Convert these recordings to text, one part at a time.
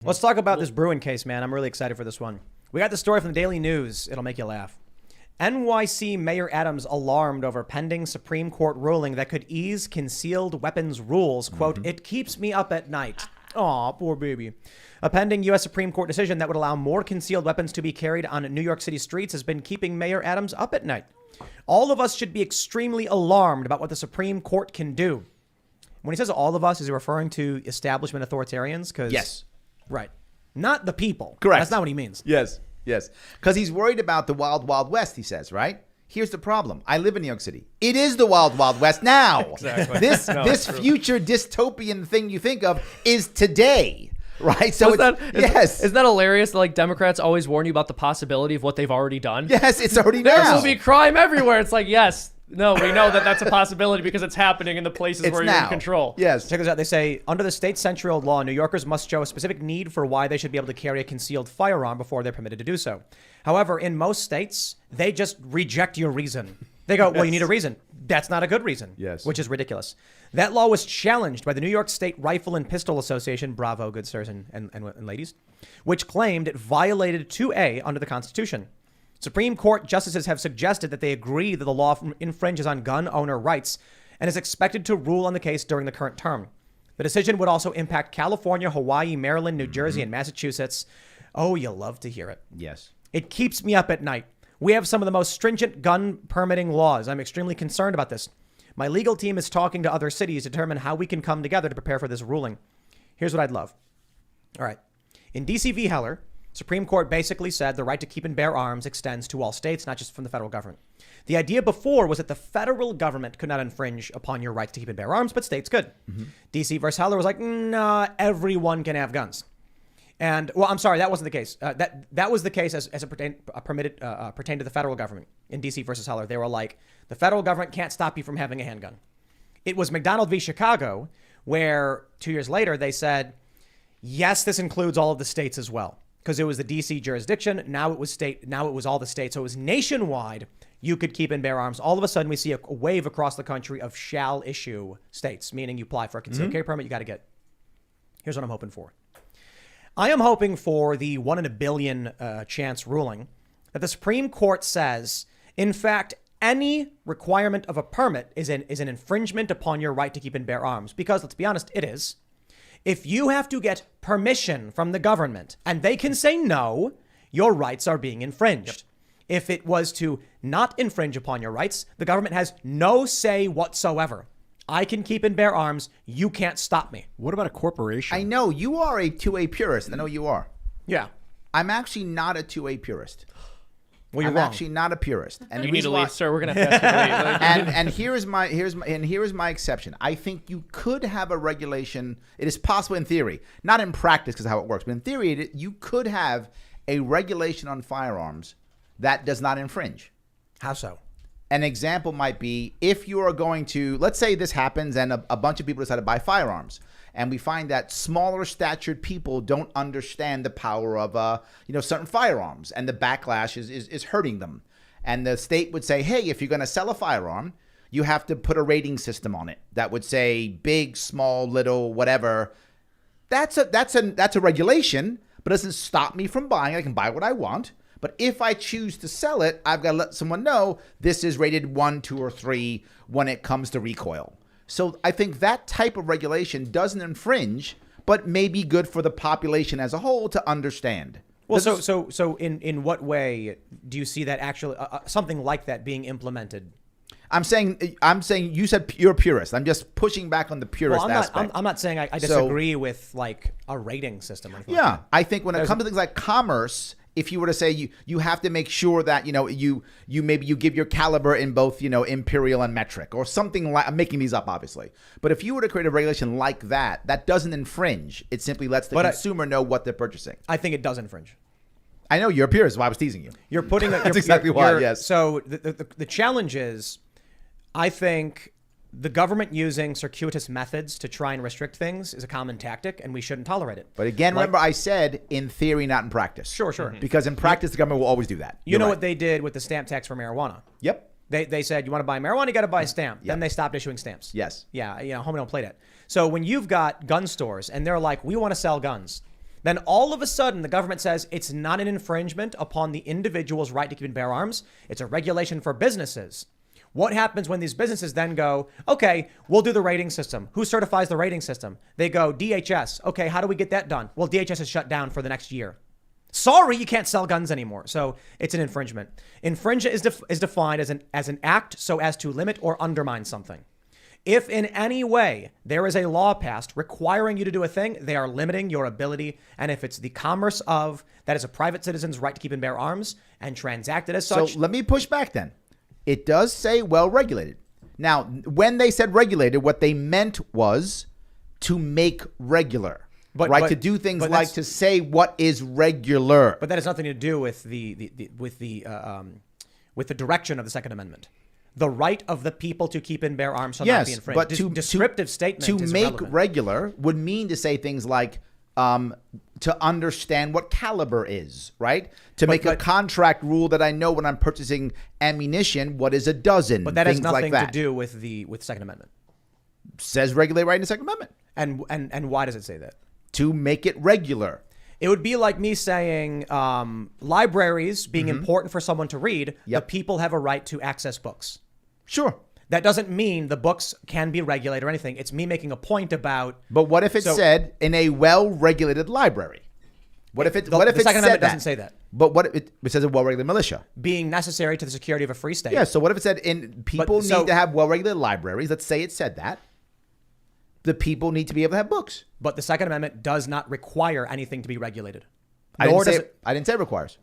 Let's talk about this Bruin case, man. I'm really excited for this one. We got the story from the Daily News. It'll make you laugh. NYC Mayor Adams alarmed over pending Supreme Court ruling that could ease concealed weapons rules. Quote, "It keeps me up at night." Aw, poor baby. A pending U.S. Supreme Court decision that would allow more concealed weapons to be carried on New York City streets has been keeping Mayor Adams up at night. All of us should be extremely alarmed about what the Supreme Court can do. When he says all of us, is he referring to establishment authoritarians? Yes. Right. Not the people. Correct. That's not what he means. Yes. Because he's worried about the wild, wild west, he says, right? Here's the problem. I live in New York City. It is the wild, wild west now. Exactly. This future dystopian thing you think of is today, right? So Isn't that hilarious? Like Democrats always warn you about the possibility of what they've already done. Yes, it's already There now. will be crime everywhere. It's like, yes, no, we know that that's a possibility because it's happening in the places It's where you're now. in control. Yes. Check this out. They say, under the state's century law, New Yorkers must show a specific need for why they should be able to carry a concealed firearm before they're permitted to do so. However, in most states, they just reject your reason. They go, well, you need a reason. That's not a good reason. Yes. Which is ridiculous. That law was challenged by the New York State Rifle and Pistol Association, bravo, good sirs and ladies, which claimed it violated 2A under the Constitution. Supreme Court justices have suggested that they agree that the law infringes on gun owner rights and is expected to rule on the case during the current term. The decision would also impact California, Hawaii, Maryland, New Jersey, and Massachusetts. Oh, you'll love to hear it. Yes. It keeps me up at night. We have some of the most stringent gun permitting laws. I'm extremely concerned about this. My legal team is talking to other cities to determine how we can come together to prepare for this ruling. Here's what I'd love. All right. In DC v. Heller, Supreme Court basically said the right to keep and bear arms extends to all states, not just from the federal government. The idea before was that the federal government could not infringe upon your right to keep and bear arms, but states could. DC versus Heller was like, nah, everyone can have guns. And, well, I'm sorry, that wasn't the case. That was the case as it pertained to the federal government in DC versus Heller. They were like, the federal government can't stop you from having a handgun. It was McDonald v. Chicago, where 2 years later they said, yes, this includes all of the states as well. Because it was the DC jurisdiction. Now it was all the states. So it was nationwide. You could keep and bear arms. All of a sudden, we see a wave across the country of shall issue states, meaning you apply for a concealed carry permit, you got to get. Here's what I'm hoping for. I am hoping for the 1 in a billion chance ruling that the Supreme Court says, in fact, any requirement of a permit is an infringement upon your right to keep and bear arms. Because let's be honest, it is. If you have to get permission from the government and they can say no, your rights are being infringed. If it was to not infringe upon your rights, the government has no say whatsoever. I can keep and bear arms. You can't stop me. What about a corporation? I know you are a 2A purist. I know you are. Yeah. I'm actually not a 2A purist. Well, you're I'm wrong. actually not a purist. And You the need to reason why- leave, sir. We're gonna have to ask you to leave. and here is my exception. I think you could have a regulation. It is possible in theory, not in practice because how it works, but in theory, you could have a regulation on firearms that does not infringe. How so? An example might be if you are going to, let's say this happens and a bunch of people decide to buy firearms. And we find that smaller statured people don't understand the power of, certain firearms, and the backlash is hurting them. And the state would say, hey, if you're going to sell a firearm, you have to put a rating system on it that would say big, small, little, whatever. That's a regulation, but it doesn't stop me from buying. I can buy what I want. But if I choose to sell it, I've got to let someone know this is rated 1, 2, or 3 when it comes to recoil. So I think that type of regulation doesn't infringe, but may be good for the population as a whole to understand. Well, so in what way do you see that actually something like that being implemented? I'm saying you said you're a purist. I'm just pushing back on the purist aspect. I'm not saying I disagree with like a rating system or anything like Yeah, that. I think when it comes to things like commerce, if you were to say you have to make sure that you give your caliber in both imperial and metric or something like, I'm making these up obviously, but if you were to create a regulation like that doesn't infringe, it simply lets the consumer know what they're purchasing. I think it does infringe. I know you're a purist, so I was teasing you. You're putting That's exactly why. Yes. So the challenge is, I think the government using circuitous methods to try and restrict things is a common tactic, and we shouldn't tolerate it. But again, remember I said in theory, not in practice. Sure. Because in practice, the government will always do that. You know what they did with the stamp tax for marijuana? Yep. They said, you want to buy marijuana, you got to buy a stamp. Then they stopped issuing stamps. Yes. Yeah, homie don't play that. So when you've got gun stores and they're like, we want to sell guns, then all of a sudden the government says it's not an infringement upon the individual's right to keep and bear arms. It's a regulation for businesses. What happens when these businesses then go, okay, we'll do the rating system. Who certifies the rating system? They go, DHS. Okay, how do we get that done? Well, DHS is shut down for the next year. Sorry, you can't sell guns anymore. So it's an infringement. Infringe is defined as an act so as to limit or undermine something. If in any way there is a law passed requiring you to do a thing, they are limiting your ability. And if it's the commerce of, that is a private citizen's right to keep and bear arms and transact it as such. So let me push back then. It does say well-regulated. Now, when they said regulated, what they meant was to make regular. To do things like to say what is regular. But that has nothing to do with the direction of the Second Amendment. The right of the people to keep and bear arms shall not be infringed. But descriptive statement to is make relevant. regular would mean to say things like to understand what caliber is, right? To make a contract rule that I know when I'm purchasing ammunition, what is a dozen? But that has things nothing like that. to do with the Second Amendment. Says regulate right in the Second Amendment. And why does it say that? To make it regular. It would be like me saying libraries being important for someone to read. Yep. The people have a right to access books. Sure. That doesn't mean the books can be regulated or anything. It's me making a point about. But what if it said in a well-regulated library? What if it the said Second Amendment that? doesn't say that. But what if it says a well-regulated militia? Being necessary to the security of a free state. Yeah. So what if it said people need to have well-regulated libraries? Let's say it said that. The people need to be able to have books. But the Second Amendment does not require anything to be regulated. I didn't say it requires.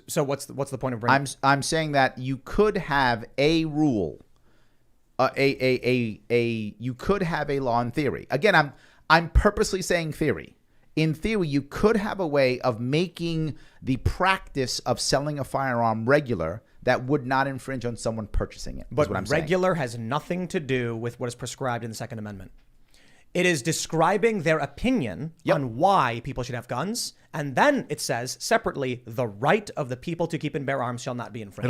So what's the point of bringing? I'm saying that you could have a rule, you could have a law in theory. Again, I'm purposely saying theory. In theory, you could have a way of making the practice of selling a firearm regular that would not infringe on someone purchasing it. But what I'm saying. regular has nothing to do with what is prescribed in the Second Amendment. It is describing their opinion on why people should have guns. And then it says separately, the right of the people to keep and bear arms shall not be infringed.